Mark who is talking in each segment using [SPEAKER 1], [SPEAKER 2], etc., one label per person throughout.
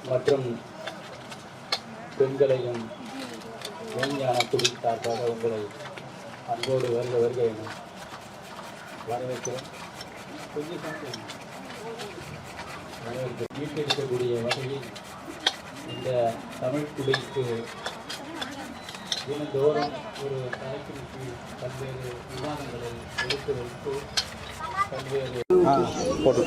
[SPEAKER 1] மற்றும் பெண்களையும் விஞ்ஞான குழு சார்பாக உங்களை அன்போடு வருக வருக என வரவேற்கிறோம். கொஞ்சம் வரவேற்க ஈட்டெடுக்கக்கூடிய வகையில் இந்த தமிழ் குடிக்கு தினந்தோறும் ஒரு தலைப்பின் கீழ் பல்வேறு விவாதங்களை எடுத்து வைத்து பல்வேறு போட்டு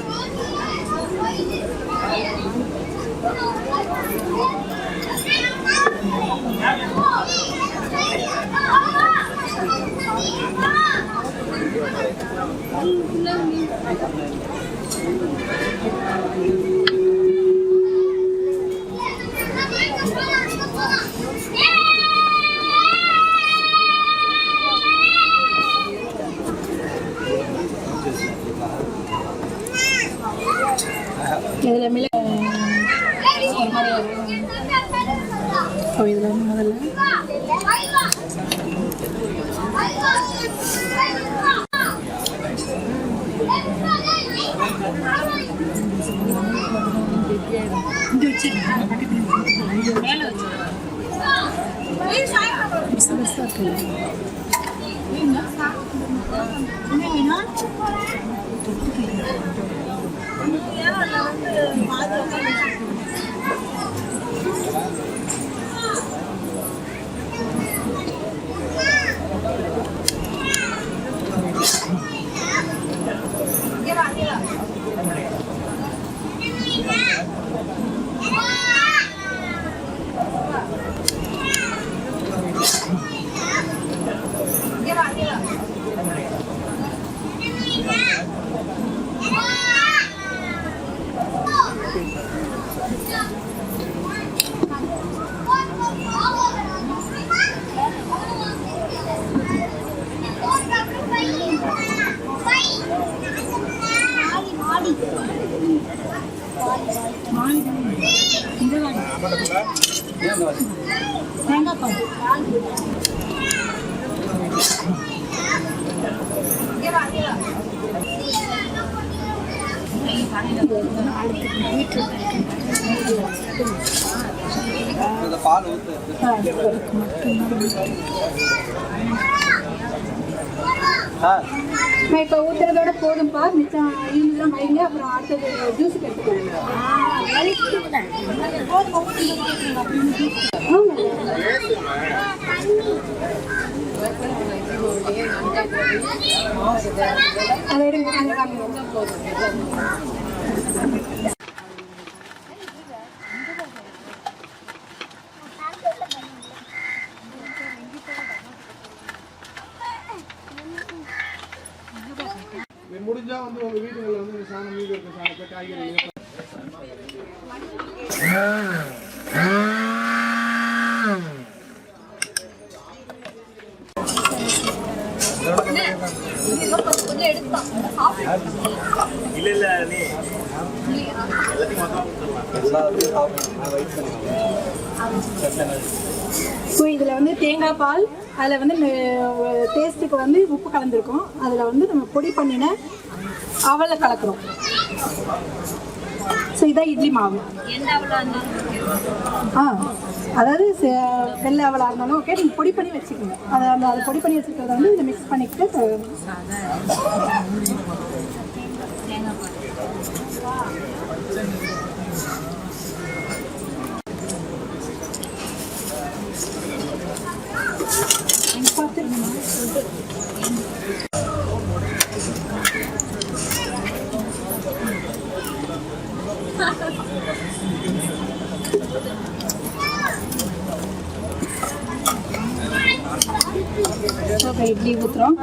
[SPEAKER 2] இப்போ ஊற்றுறதோட போதும்பா, மிச்சம் இருந்துதான் வைங்க. அப்புறம் அடுத்தது ஜூஸ் எடுத்துக்கோங்க. அதை எடுங்க.
[SPEAKER 3] முடிஞ்சா வந்து உங்க வீடுகளில் வந்து சாணம் மீது இருக்க சாணத்தை காய்கறி
[SPEAKER 2] ஸோ இதில் வந்து தேங்காய் பால், அதில் வந்து டேஸ்ட்டுக்கு வந்து உப்பு கலந்துருக்கோம். அதில் வந்து நம்ம பொடி பண்ணின அவலை கலக்கிறோம். ஸோ இதான் இட்லி மாவு. அதாவது வெள்ளை அவலாக இருந்தாலும் ஓகே, நீங்கள் பொடி பண்ணி வச்சுக்கோங்க. அதை பொடி பண்ணி வச்சுக்கிறத வந்து இதை மிக்ஸ் பண்ணிக்கிட்டு இட்லி ஊற்றுறோம்.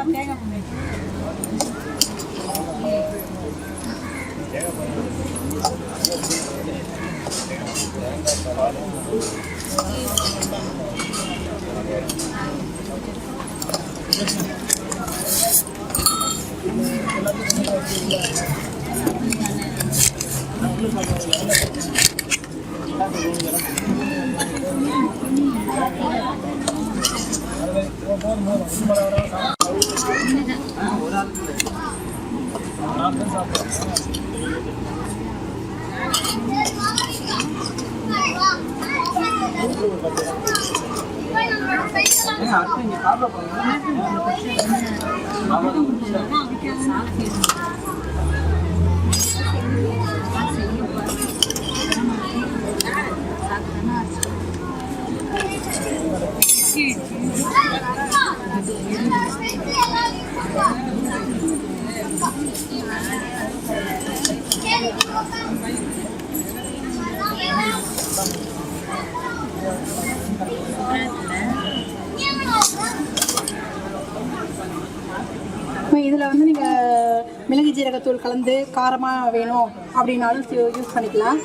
[SPEAKER 2] இதில் வந்து நீங்கள் மிளகு ஜீரகத்தூள் கலந்து காரமாக வேணும் அப்படின்னாலும் யூஸ் பண்ணிக்கலாம்.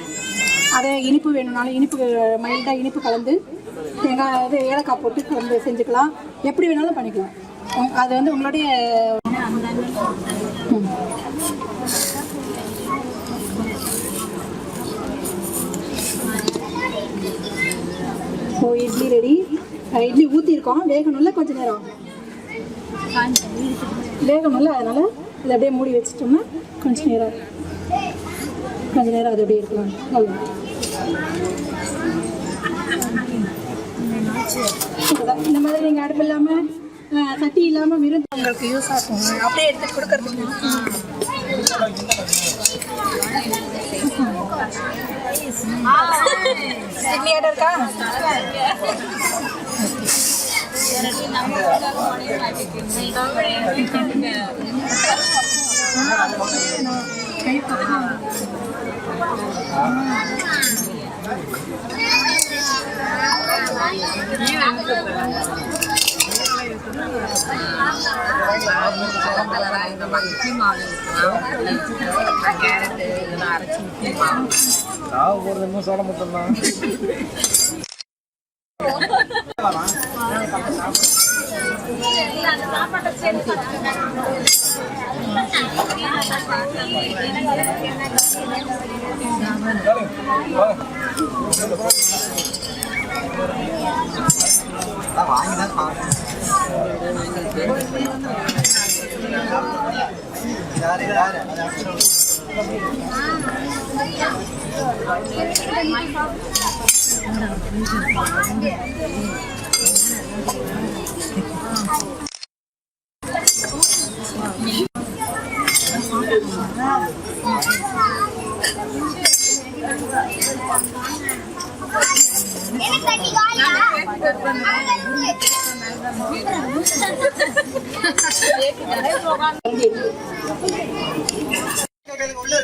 [SPEAKER 2] அதே இனிப்பு வேணும்னாலும் இனிப்பு மைல்டாக இனிப்பு கலந்து தேங்காய் இது ஏலக்காய் போட்டு கலந்து செஞ்சுக்கலாம். எப்படி வேணாலும் பண்ணிக்கலாம். அது வந்து உங்களுடைய ஸோ இட்லி ரெடி. இட்லி ஊற்றிருக்கோம், வேகணும்ல கொஞ்சம் நேரம் வேகணும்ல, அதனால் இதை அப்படியே மூடி வச்சிட்டோம்னா கொஞ்சம் நேரம் அது அப்படியே இருக்கலாம். இந்த மாதிரி நீங்கள் அடுப்பு இல்லாமல் சட்டி இல்லாமல் விருந்து உங்களுக்கு யூஸ் ஆகும். அப்படியே எடுத்து கொடுக்கறதுக்கு சட்னி ஆர்டர் இருக்கா?
[SPEAKER 3] சொல்ல மட்டும்தான் உள்ள